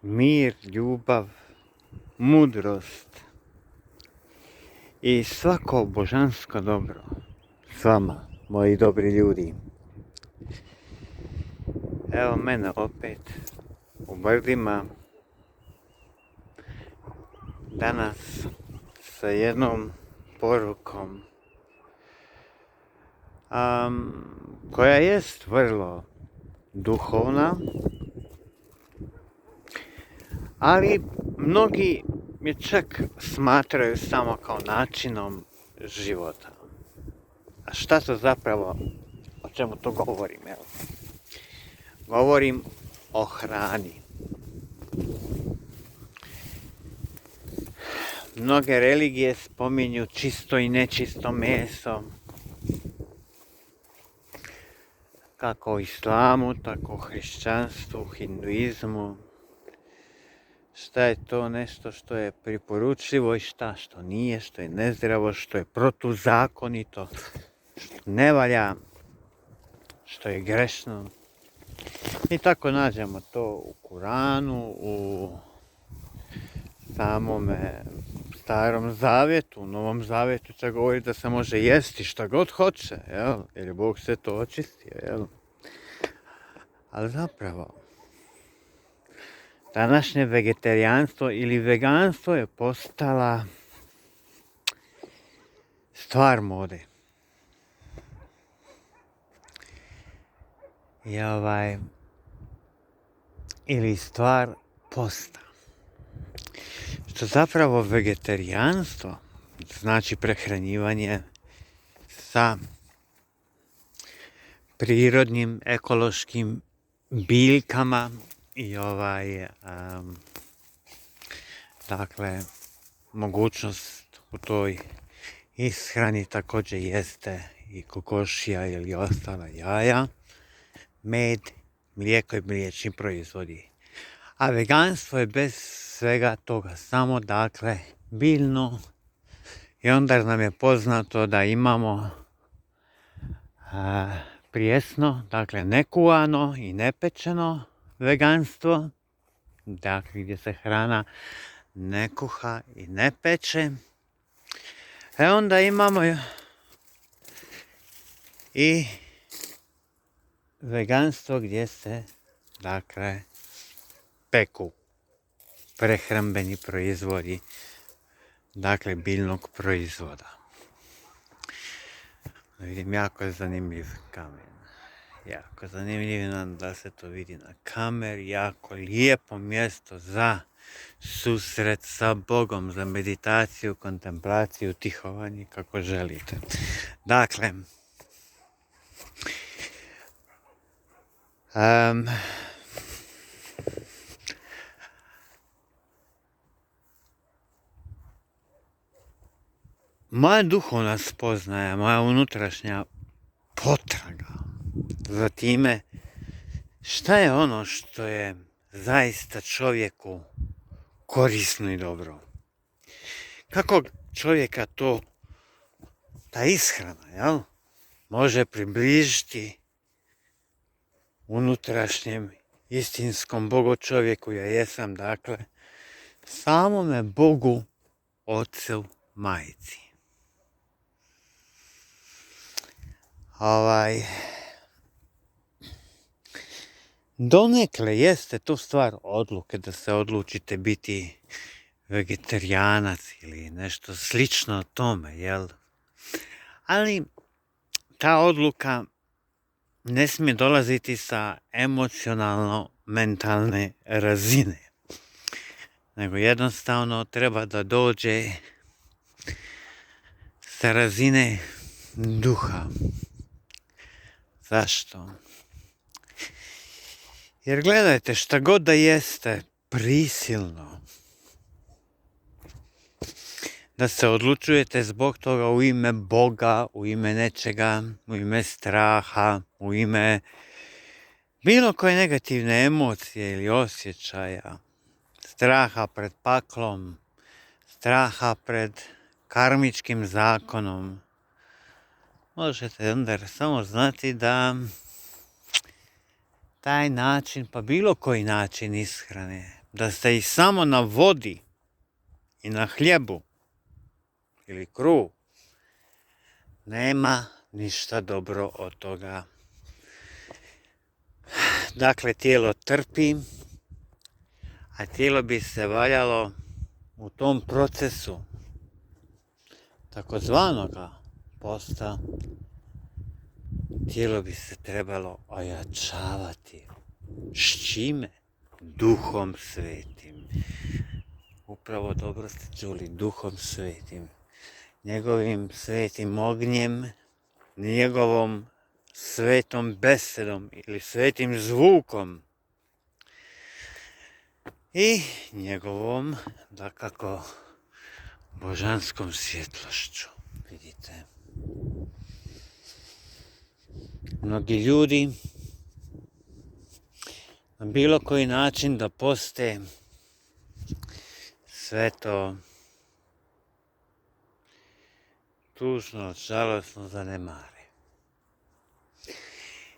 mir, ljubav, mudrost i svako božansko dobro s vama, moji dobri ljudi. Evo mene opet u brdima, danas sa jednom porukom koja jest vrlo duhovna, ali mnogi je čak smatraju samo kao načinom života. A šta to zapravo, o čemu to govorim? Evo? Govorim o hrani. Mnoge religije spominju čisto i nečisto meso, kako u islamu, tako u hrišćanstvu, hinduizmu. Šta je to nešto što je preporučljivo i šta što nije, što je nezdravo, što je protuzakonito, što ne valja, što je grešno. I tako nađemo to u Kuranu, u samome Starom zavjetu, u Novom zavjetu čak govori da se može jesti šta god hoće, jel? Jer je Bog sve to očistio, jel? Ali zapravo, današnje vegetarijanstvo ili veganstvo je postala stvar mode. Ili stvar posta. Što zapravo vegetarijanstvo znači prehranjivanje sa prirodnim ekološkim biljkama i dakle mogućnost u toj ishrani također jeste i kokošija ili ostala jaja, med, mlijeko i mliječni proizvodi. A veganstvo je bez svega toga, samo dakle biljno. I onda nam je poznato da imamo prijesno, dakle nekuvano i nepečeno veganstvo, dakle gdje se hrana ne kuha i ne peče. Onda imamo i veganstvo gdje se dakle peku prehrambeni proizvodi, dakle biljnog proizvoda. Vidim, jako je zanimljiv kamen. Jako zanimljiv nam da se to vidi na kameri, jako lijepo mjesto za susret sa Bogom, za meditaciju, kontemplaciju, tihovanje, kako želite. Dakle, moja duhovna spoznaja, moja unutrašnja potraga za time šta je ono što je zaista čovjeku korisno i dobro. Kako čovjeka ta ishrana, jel, može približiti unutrašnjem istinskom Bogu čovjeku, ja jesam, dakle, samome Bogu, Ocu, Majci. Donekle jeste to stvar odluke da se odlučite biti vegetarijanac ili nešto slično tome, jel? Ali ta odluka ne smije dolaziti sa emocionalno-mentalne razine, nego jednostavno treba da dođe sa razine duha. Zašto? Jer gledajte, šta god da jeste prisilno, da se odlučujete zbog toga u ime Boga, u ime nečega, u ime straha, u ime bilo koje negativne emocije ili osjećaja, straha pred paklom, straha pred karmičkim zakonom, možete onda samo znati da taj način, pa bilo koji način ishrane, da ste i samo na vodi i na hljebu ili kruhu, nema ništa dobro od toga. Dakle, tijelo trpi, a tijelo bi se valjalo u tom procesu takozvanoga posta, tijelo bi se trebalo ojačavati. S čime? Duhom svetim. Upravo dobro ste čuli, Duhom svetim. Njegovim svetim ognjem, njegovom svetom besedom ili svetim zvukom i njegovom, dakako, božanskom svjetlošću. Vidite, mnogi ljudi na bilo koji način da poste sve to tužno, žalosno zanemare.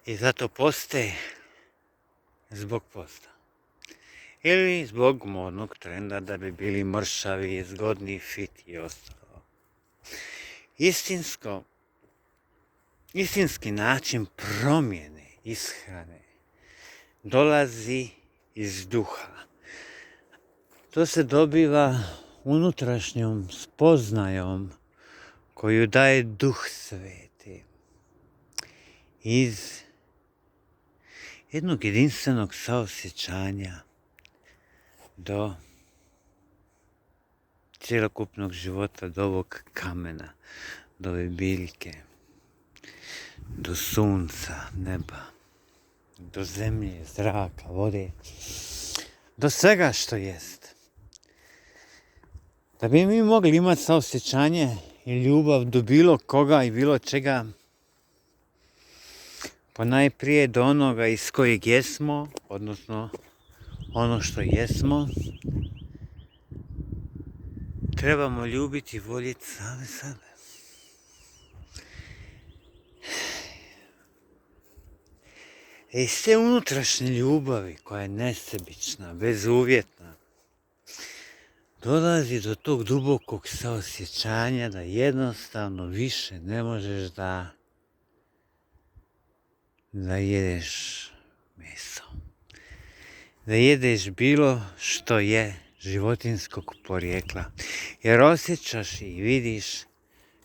I zato poste zbog posta. Ili zbog modnog trenda da bi bili mršavi, zgodni, fit i ostalo. Istinski način promjene ishrane dolazi iz duha. To se dobiva unutrašnjom spoznajom koju daje Duh Sveti iz jednog jedinstvenog saosjećanja do cjelokupnog života, do ovog kamena, do ove biljke, do sunca, neba, do zemlje, zraka, vode, do svega što jest. Da bi mi mogli imati saosjećanje i ljubav do bilo koga i bilo čega, ponajprije do onoga iz kojeg jesmo, odnosno ono što jesmo, trebamo ljubiti i voljeti same sebe. Iz te unutrašnje ljubavi koja je nesebična, bezuvjetna, dolazi do tog dubokog saosjećanja da jednostavno više ne možeš da jedeš meso. Da jedeš bilo što je životinjskog porijekla. Jer osjećaš i vidiš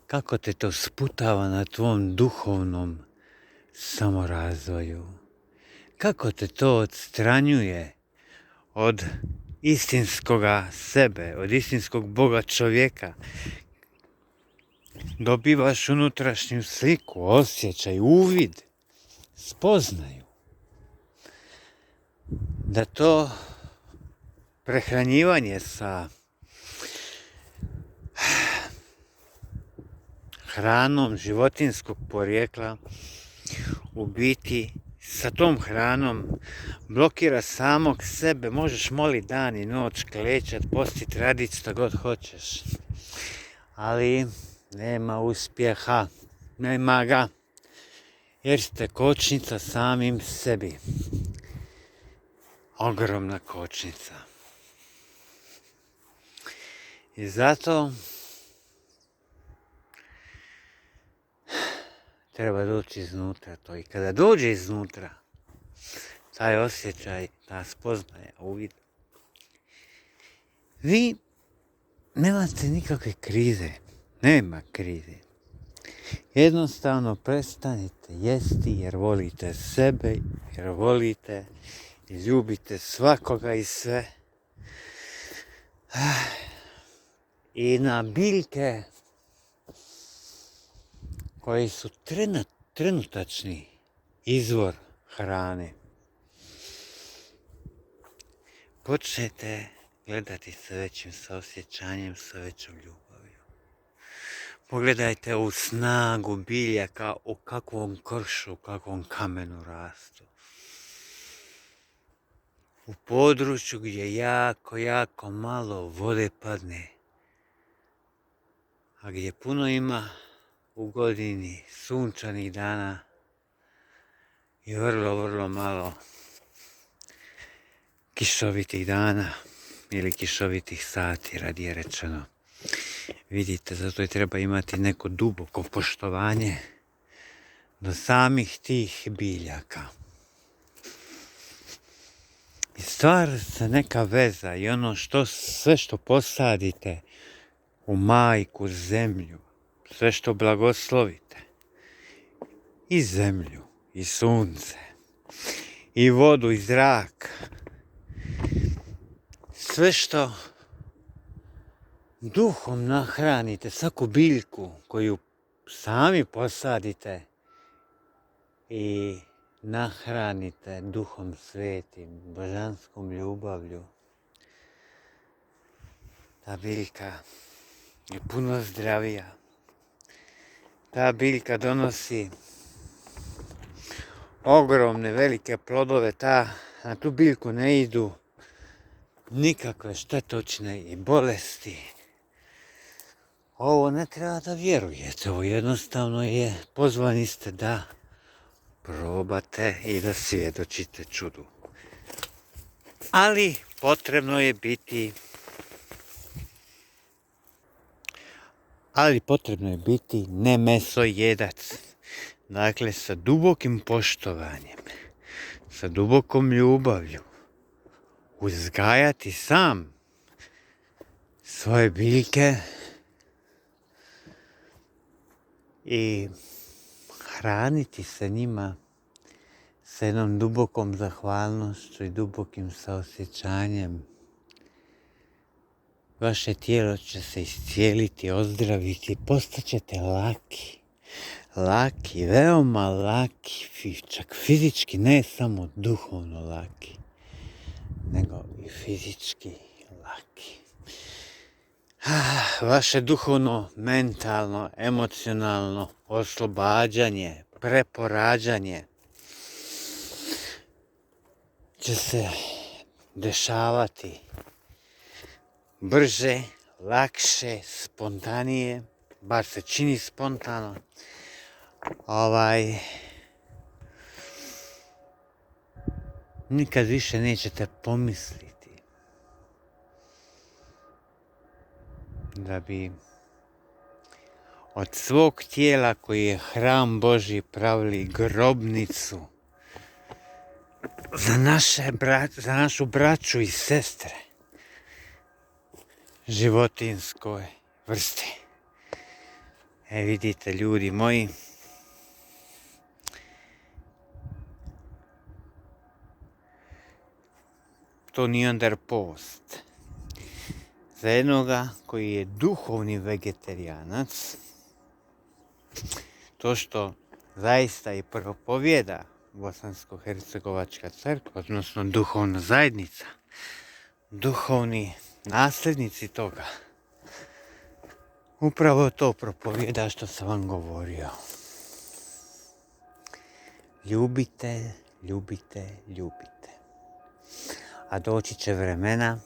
kako te to sputava na tvom duhovnom samorazvoju. Kako te to odstranjuje od istinskoga sebe, od istinskog Boga čovjeka. Dobivaš unutrašnju sliku, osjećaj, uvid, spoznaju. Da to prehranjivanje sa hranom životinjskog porijekla u biti sa tom hranom blokira samog sebe. Možeš moliti dan i noć, klečat, postit, radit što god hoćeš. Ali nema uspjeha, nema ga. Jer ste kočnica samim sebi. Ogromna kočnica. I zato treba doći iznutra to. I kada dođe iznutra, taj osjećaj, ta spoznaja, uvid, vi nemate nikakve krize. Nema krize. Jednostavno prestanite jesti jer volite sebe, jer volite i ljubite svakoga i sve. I na biljke koji su trenutačni izvor hrane. Počnete gledati sa većim saosjećanjem, sa većom ljubavlju. Pogledajte u snagu biljaka, u kakvom kršu, u kakvom kamenu rastu. U području gdje jako malo vode padne, a gdje puno ima u godini sunčanih dana i vrlo malo kišovitih dana. ili kišovitih sati, radije rečeno. Vidite, zato i treba imati neko duboko poštovanje do samih tih biljaka. I stvara se neka veza i ono sve što posadite u majku zemlju, sve što blagoslovite, i zemlju, i sunce, i vodu, i zrak, sve što duhom nahranite, svaku biljku koju sami posadite i nahranite duhom svetim, božanskom ljubavlju, ta biljka je puno zdravija. Ta biljka donosi ogromne, velike plodove. Na tu biljku ne idu nikakve štetočine i bolesti. Ovo ne treba da vjerujete, ovo jednostavno je, pozvani ste da probate i da svjedočite čudu. Ali potrebno je biti ne mesojedac. Dakle, sa dubokim poštovanjem, sa dubokom ljubavlju, uzgajati sam svoje biljke i hraniti se njima sa jednom dubokom zahvalnošću i dubokim saosjećanjem. Vaše tijelo će se iscijeliti, ozdraviti, postaćete laki, veoma laki, čak fizički, ne samo duhovno laki, nego i fizički laki. Vaše duhovno, mentalno, emocionalno oslobađanje, preporađanje će se dešavati brže, lakše, spontanije, bar se čini spontano. Nikad više nećete pomisliti da bi od svog tijela koji je hram Božji pravili grobnicu za našu braću i sestre životinjskoj vrsti. Vidite, ljudi moji, to nije under post. Za jednoga koji je duhovni vegetarijanac, to što zaista i propovjeda Bosansko-hercegovačka crkva, odnosno duhovna zajednica, duhovni nasljednici toga, upravo to propovjeda što sam vam govorio. Ljubite, ljubite, ljubite. A doći će vremena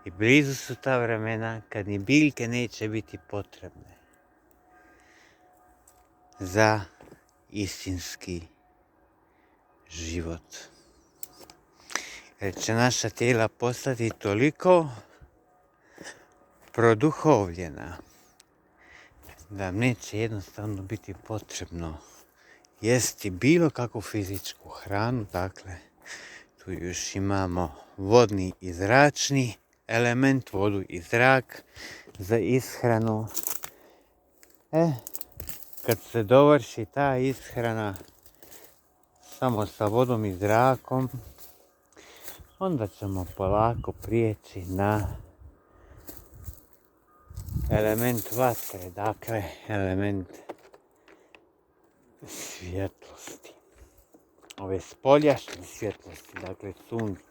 i blizu su ta vremena kad ni biljke neće biti potrebne za istinski život. Jer će naša tijela postati toliko produhovljena da neće jednostavno biti potrebno jesti bilo kakvu fizičku hranu. Dakle, tu još imamo vodni i zračni element, vodu i zrak za ishranu. Kad se dovrši ta ishrana samo sa vodom i zrakom, onda ćemo polako prijeći na element vatre, dakle element svjetlosti. Ove spoljašnje svjetlosti, dakle sunce,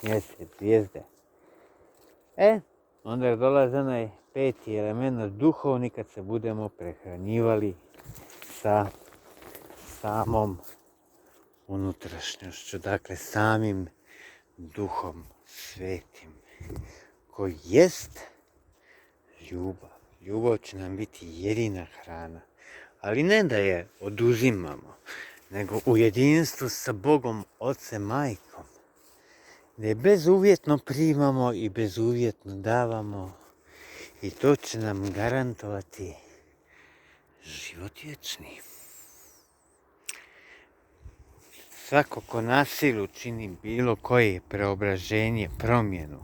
mjesec, zvijezde. Onda dolazi onaj peti element duhovni kad se budemo prehranjivali sa samom unutrašnjošću, dakle samim duhom svetim, koji jest ljubav. Ljubav će nam biti jedina hrana, ali ne da je oduzimamo, nego u jedinstvu sa Bogom, Ocem, Majkom. gdje bezuvjetno primamo i bezuvjetno davamo i to će nam garantovati život vječni. Svako ko na silu čini bilo koje preobraženje, promjenu,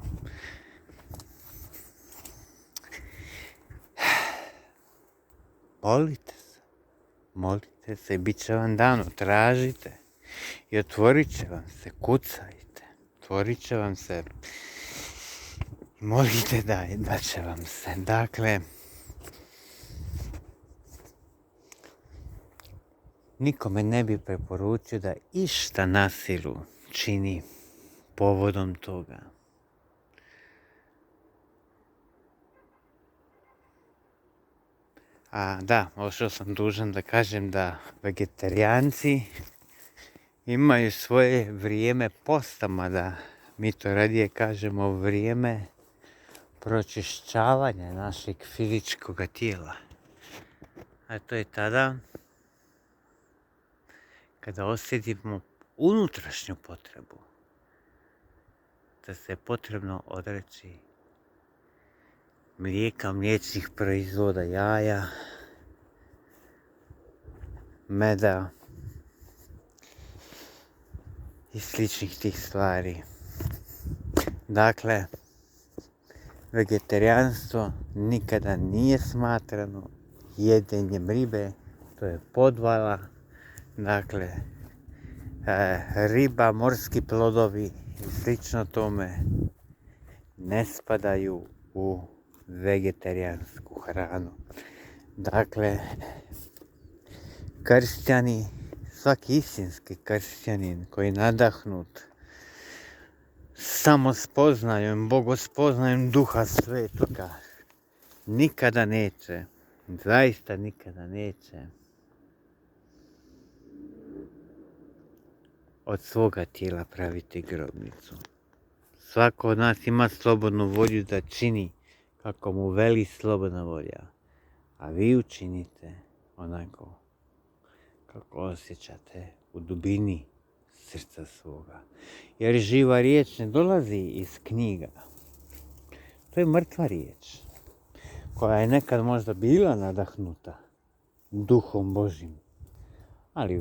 molite se i bit će vam dano, tražite i otvorit će vam se, kucajte, otvorit će vam se i molite da će vam se. Dakle, nikome ne bi preporučio da išta na silu čini povodom toga. A da, što sam dužan da kažem da vegetarijanci imaju svoje vrijeme posta, mada mi to radije kažemo vrijeme pročišćavanja našeg fizičkog tijela. A to je tada kada osjetimo unutrašnju potrebu da se je potrebno odreći mlijeka, mliječnih proizvoda, jaja, meda i sličnih tih stvari. Dakle, vegetarijanstvo nikada nije smatrano jedenjem ribe, to je podvala. Dakle, riba, morski plodovi i slično tome ne spadaju u vegetarijansku hranu. Dakle, kršćani, svaki istinski kršćanin koji je nadahnut samospoznajom, bogospoznajom Duha Svetoga, nikada neće, zaista nikada neće od svoga tijela praviti grobnicu. Svako od nas ima slobodnu volju da čini kako mu veli slobodna volja, a vi učinite onako kako osjećate u dubini srca svoga. Jer živa riječ ne dolazi iz knjiga. To je mrtva riječ, koja je nekad možda bila nadahnuta Duhom Božim. Ali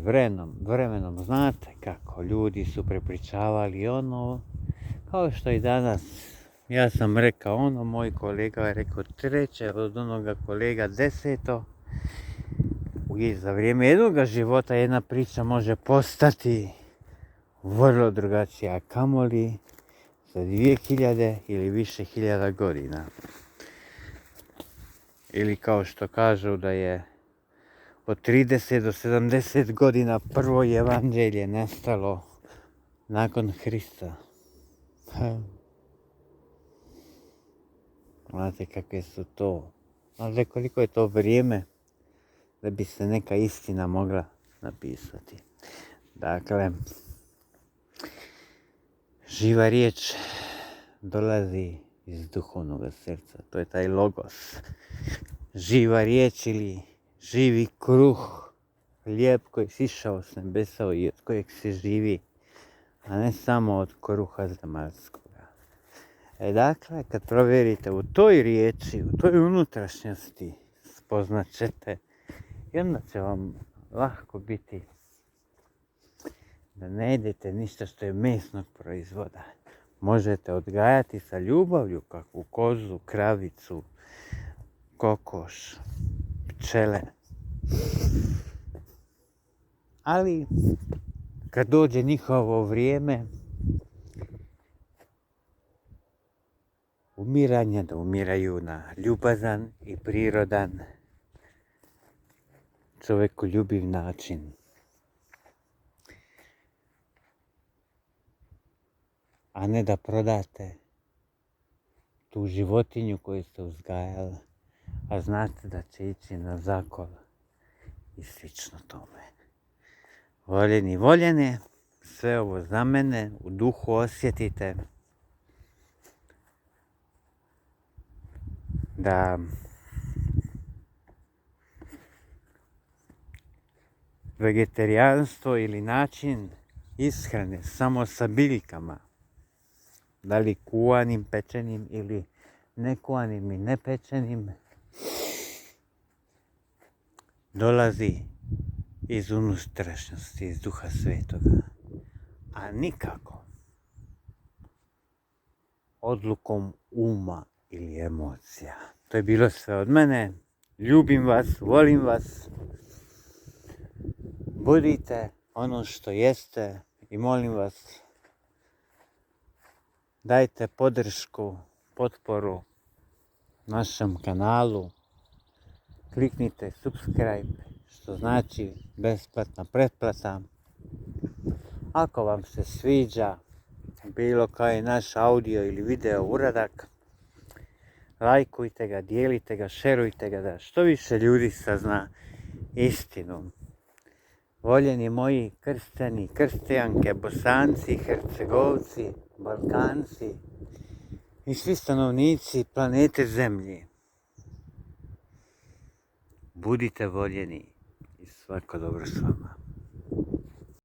vremenom znate kako ljudi su prepričavali ono, kao što i danas. Ja sam rekao ono, moj kolega je rekao treće, od onoga kolega 10. I za vrijeme jednoga života jedna priča može postati vrlo drugačija, a kamoli za 2000 ili više hiljada godina. Ili kao što kažu da je od 30 do 70 godina prvo evanđelje nastalo nakon Hrista. Znate kakve su to. Znate koliko je to vrijeme da bi se neka istina mogla napisati. Dakle, živa riječ dolazi iz duhovnog srca. To je taj logos. Živa riječ ili živi kruh, hljeb koji je sišao s nebesa i od kojeg se živi, a ne samo od kruha zemaljskog. Dakle, kad provjerite u toj riječi, u toj unutrašnjosti, spoznat ćete i onda će vam lahko biti da ne jedete ništa što je mesnog proizvoda. Možete odgajati sa ljubavlju kakvu kozu, kravicu, kokoš, pčele. Ali kad dođe njihovo vrijeme umiranja, da umiraju na ljubazan i prirodan, čovjekoljubiv način. A ne da prodate tu životinju koju ste uzgajali, a znate da će ići na zakol i slično tome. Voljeni, voljene, sve ovo za mene, u duhu osjetite da vegetarijanstvo ili način ishrane samo sa biljkama da li kuvanim, pečenim ili nekuvanim i nepečenim, dolazi iz unutrašnjosti, iz Duha Svetoga, a nikako odlukom uma ili emocija. To je bilo sve od mene. Ljubim vas, volim vas. Budite ono što jeste i molim vas, dajte podršku, potporu našem kanalu. Kliknite subscribe, što znači besplatna pretplata. Ako vam se sviđa bilo koji naš audio ili video uradak, lajkujte ga, dijelite ga, šerujte ga da što više ljudi sazna istinu. Voljeni moji kršćani, kršćanke, Bosanci, Hercegovci, Balkanci i svi stanovnici planete Zemlje, budite voljeni i svako dobro s vama.